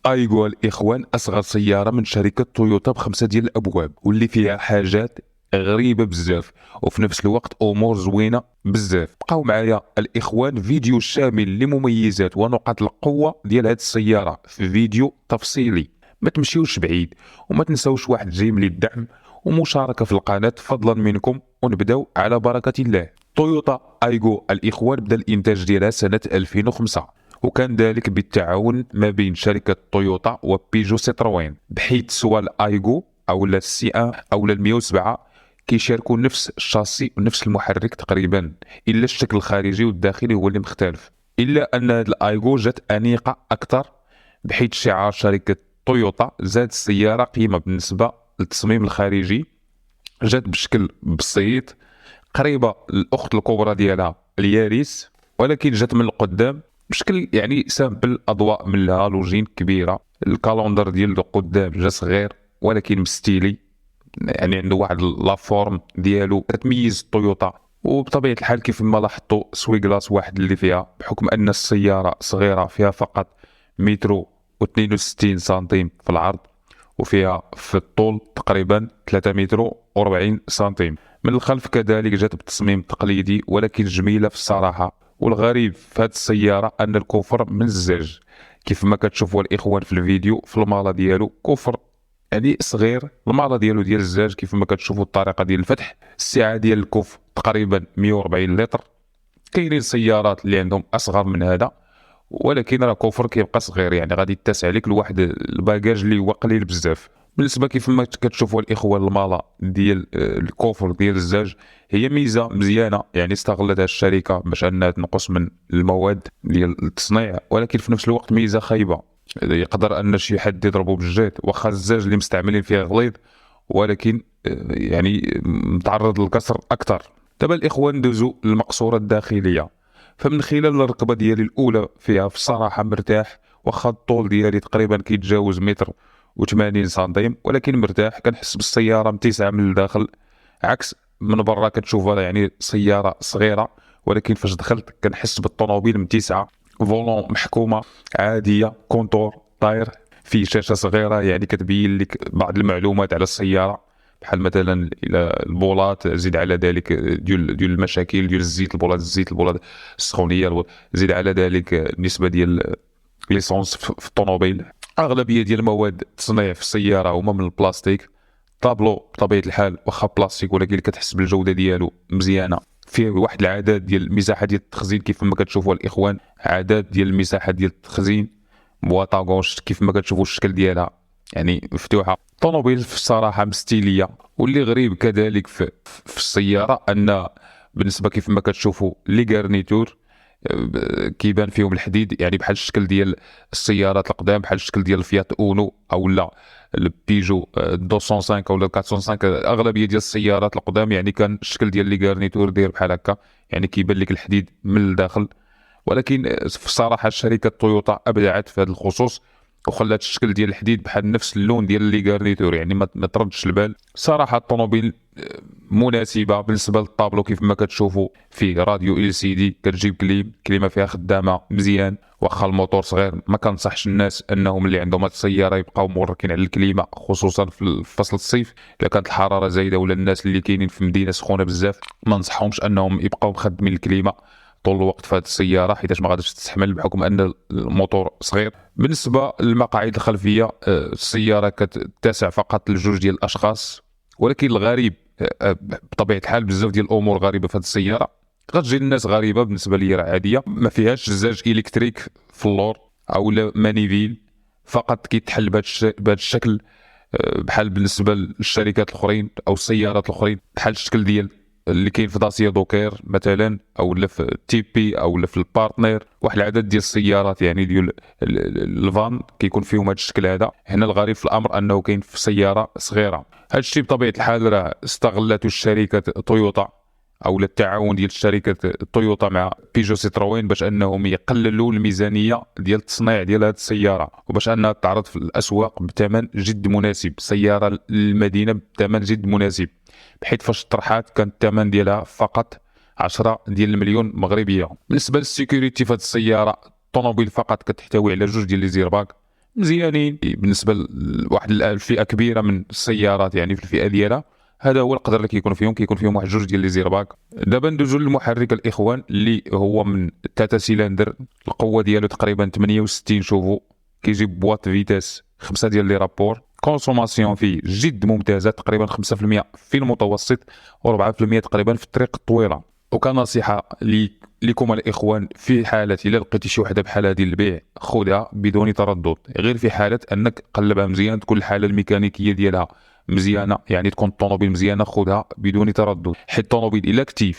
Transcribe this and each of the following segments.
ايغو الاخوان اصغر سياره من شركه تويوتا بخمسه ديال الابواب، واللي فيها حاجات غريبه بزاف وفي نفس الوقت امور زوينه بزاف. بقاو معايا الاخوان، فيديو شامل لمميزات ونقاط القوه ديال هذه السياره في فيديو تفصيلي. ما تمشيوش بعيد وما تنساوش واحد جيم للدعم ومشاركه في القناه فضلا منكم، ونبداو على بركه الله. تويوتا ايغو الاخوان بدا الانتاج ديالها سنه 2005، وكان ذلك بالتعاون ما بين شركة تويوتا وبيجو سيتروين، بحيث سواء الايغو او السي 1 او ال 107 كيشاركوا نفس الشاسي ونفس المحرك تقريبا، الا الشكل الخارجي والداخلي هو اللي مختلف. الا ان هذه الايغو جات انيقه اكثر، بحيث شعار شركة تويوتا زاد السيارة قيمة بالنسبة للتصميم الخارجي. جات بشكل بسيط قريبة للأخت الكبرى ديالها الياريس، ولكن جات من القدام بشكل يعني سامبل، اضواء من الهالوجين كبيره. الكالندر ديال القدام جا صغير ولكن مستيلي، يعني عنده واحد لا فورم ديالو كتميز تويوتا. وبطبيعه الحال كيف ما لاحظتوا سوي كلاس واحد اللي فيها، بحكم ان السياره صغيره فيها فقط مترو و62 سنتيم في العرض، وفيها في الطول تقريبا 3 متر و40 سنتيم. من الخلف كذلك جات بتصميم تقليدي ولكن جميله في الصراحه. والغريب في هذه السياره ان الكفر مزج، كيف ما كتشوفوا الاخوان في الفيديو. في المالا ديالو كفر يعني صغير، المالا ديالو ديال الزاج كيف ما كتشوفوا الطريقه ديال الفتح. السعه ديال الكف تقريبا 140 لتر. كاينين سيارات اللي عندهم اصغر من هذا، ولكن راه كوفر كيبقى صغير، يعني غادي يتسع لك لواحد الباجاج اللي هو قليل بزاف. بالنسبه كيف ما كتشوفوا الاخوه، المالا ديال الكوفر ديال الزاج هي ميزه مزيانه، يعني استغلتها الشركه باش انها تنقص من المواد ديال التصنيع، ولكن في نفس الوقت ميزه خايبه. يقدر ان شي حد يضربه بالجهد، واخا الزاج اللي مستعملين فيه غليظ، ولكن يعني متعرض للكسر اكثر. دابا الاخوان ندوزو للمقصوره الداخليه. فمن خلال الركبه ديالي الاولى فيها في الصراحه مرتاح، واخا الطول ديالي تقريبا كيتجاوز متر و80 سنتيم، ولكن مرتاح. كنحس بالسياره متسعه من الداخل، عكس من برا كتشوفها يعني سياره صغيره، ولكن فاش دخلت كنحس بالطوموبيل متسعه. فولون محكومه عاديه، كونتور طاير، في شاشه صغيره يعني كتبين لك بعض المعلومات على السياره، بحال مثلا الى البولات، زيد على ذلك ديال المشاكل ديال الزيت، البولات الزيت، البولات السخونيه، زيد على ذلك النسبه ديال ليسونس في الطوموبيل. اغلبيه ديال المواد التصنيع في السياره هما من البلاستيك. طابلو بطبيعه الحال واخا بلاستيك، ولكن كتحس بالجوده ديالو مزيانه. فيه واحد العدد ديال المساحه ديال التخزين كيف ما كتشوفوا الاخوان، عدد ديال المساحه ديال التخزين، بواطا غوش كيف ما كتشوفوا الشكل ديالها يعني مفتوحه. الطوموبيل في الصراحه مستيليه. واللي غريب كذلك في السياره ان بالنسبه كيف ما كتشوفوا لي غارنيتور كيبان فيهم الحديد، يعني بحال الشكل ديال السيارات القدام، بحال الشكل ديال الفيات اونو او لا البيجو 205 او 405. اغلبيه ديال السيارات القدام يعني كان الشكل ديال لي غارنيتور داير بحال هكا، يعني كيبان لك الحديد من الداخل. ولكن في الصراحه شركه تويوتا ابدعت في هذا الخصوص، وخلات الشكل ديال الحديد بحال نفس اللون ديال لي غارنيتور، يعني ما تردش البال. صراحه الطوموبيل مناسبه. بالنسبه للطابلو كيف ما كتشوفوا فيه راديو ال سي دي، كتجيب كليمه فيها خدامه مزيان. واخا الموتور صغير، ما كنصحش الناس انهم اللي عندهم هاد السياره يبقاو موركين على الكليمه، خصوصا في فصل الصيف الا كانت الحراره زايده، ولا الناس اللي كاينين في مدينه سخونه بزاف ما نصحهمش انهم يبقاو مخدمين الكليمه طول الوقت في هذه السياره، حيت ما غاديش تستحمل بحكم ان الموتور صغير. بالنسبه للمقاعد الخلفيه، السياره كتتسع فقط لجوج ديال الاشخاص. ولكن الغريب بطبيعه الحال بزاف ديال الامور غريبه في هذه السياره، غتجي الناس غريبه. بالنسبه لي راه عاديه، ما فيهاش زجاج الكتريك في اللور او لا مانيفيل، فقط كيتحل بهذا الشكل. بحال بالنسبه للشركات الاخرين او السيارات الاخرين، بحال الشكل ديال اللي كاين في داسيا دوكير مثلا، او لا في تيبي او لا في البارتنر. واحد العدد ديال السيارات يعني ديال الفان كيكون فيهم هذا الشكل هذا. هنا الغريب في الامر انه كاين في سياره صغيره. هذا الشيء بطبيعه الحال راه استغلته الشركه تويوتا، او التعاون ديال شركه تويوتا مع بيجو سيتروين، باش انهم يقللوا الميزانيه ديال التصنيع ديال هذه السياره، وباش انها تعرض في الاسواق بثمن جد مناسب. سياره للمدينه بثمن جد مناسب، بحيث فاش طرحات كان الثمن ديالها فقط 10 ديال المليون مغربيه. بالنسبه للسيكوريتي في هذه السياره، الطوموبيل فقط كتحتوي على جوج ديال لي زيرباك، مزيانين بالنسبه لواحد الفئه كبيره من السيارات، يعني في الفئه ديالها. هذا هو القدر اللي كيكون فيهم واحد جوج ديال لي زيرباك. دابا ندوزو للمحرك الاخوان اللي هو من 3 سيلندر، القوه ديالو تقريبا 68 شوفو، كيجيب بواط فيتاس 5 ديال لي رابور، كونسوماسيون فيه جد ممتازه، تقريبا 5% في المتوسط و4% تقريبا في الطريق الطويله. وكنصيحه لكم الاخوان، في حاله الا لقيتي شي وحده بحال هذه للبيع خذها بدون تردد، غير في حاله انك قلبها مزيان تكون الحاله الميكانيكيه ديالها مزيانه، يعني تكون الطوموبيل مزيانه خذها بدون تردد. حيت الطوموبيل الا كنتي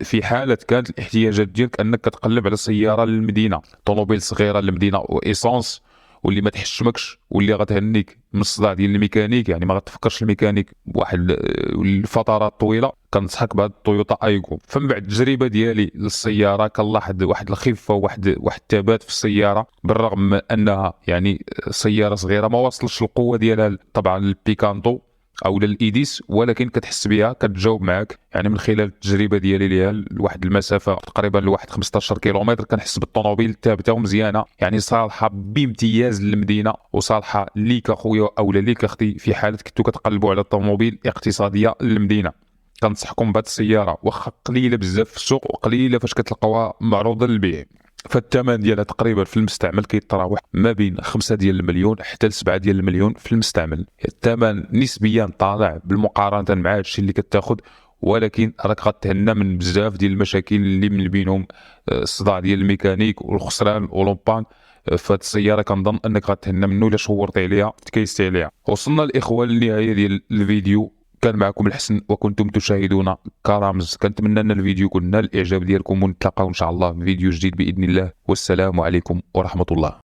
في حاله كانت الاحتياجات ديالك انك كتقلب على سياره للمدينه، طوموبيل صغيره للمدينه وايسونس، واللي ما تحشمكش واللي غتهنيك من الصداع ديال الميكانيك، يعني ما غتفكرش الميكانيك بواحد الفترات طويله، كنصحك بهذا التويوتا ايغو. فمن بعد التجربه ديالي للسياره كنلاحظ واحد الخفه وواحد الثبات في السياره، بالرغم من انها يعني سياره صغيره ما وصلش القوه ديالها طبعا البيكانتو او للايديس، ولكن كتحس بها كتجاوب معك. يعني من خلال التجربه ديالي ليها لواحد المسافه تقريبا لواحد 15 كيلومتر كنحس بالطوموبيل ثابته ومزيانه، يعني صالحه بامتياز للمدينه، وصالحه ليك اخويا او ليك اختي في حاله كنتو كتقلبوا على طوموبيل اقتصاديه للمدينه. كنصحكم بهذه السياره، واخا قليله بزاف في السوق وقليله فاش كتلقاوها معروضه للبيع. فالثمن ديالها تقريبا في المستعمل كيتراوح ما بين 5 ديال المليون حتى ل 7 ديال المليون في المستعمل. الثمن نسبيا طالع بالمقارنه مع هادشي اللي كتاخذ، ولكن راك غتهنى من بزاف ديال المشاكل اللي من بينهم الصداع ديال الميكانيك والخسران ولومبان. فهاد السياره كنظن انك غتهنى منه الا شورتي عليها تكيستي عليها. وصلنا الاخوان للنهايه ديال الفيديو، كان معكم الحسن وكنتم تشاهدون كرامز. كنتمنى ان الفيديو يكون نال الاعجاب ديالكم، ونتلاقاو ان شاء الله في فيديو جديد باذن الله، والسلام عليكم ورحمه الله.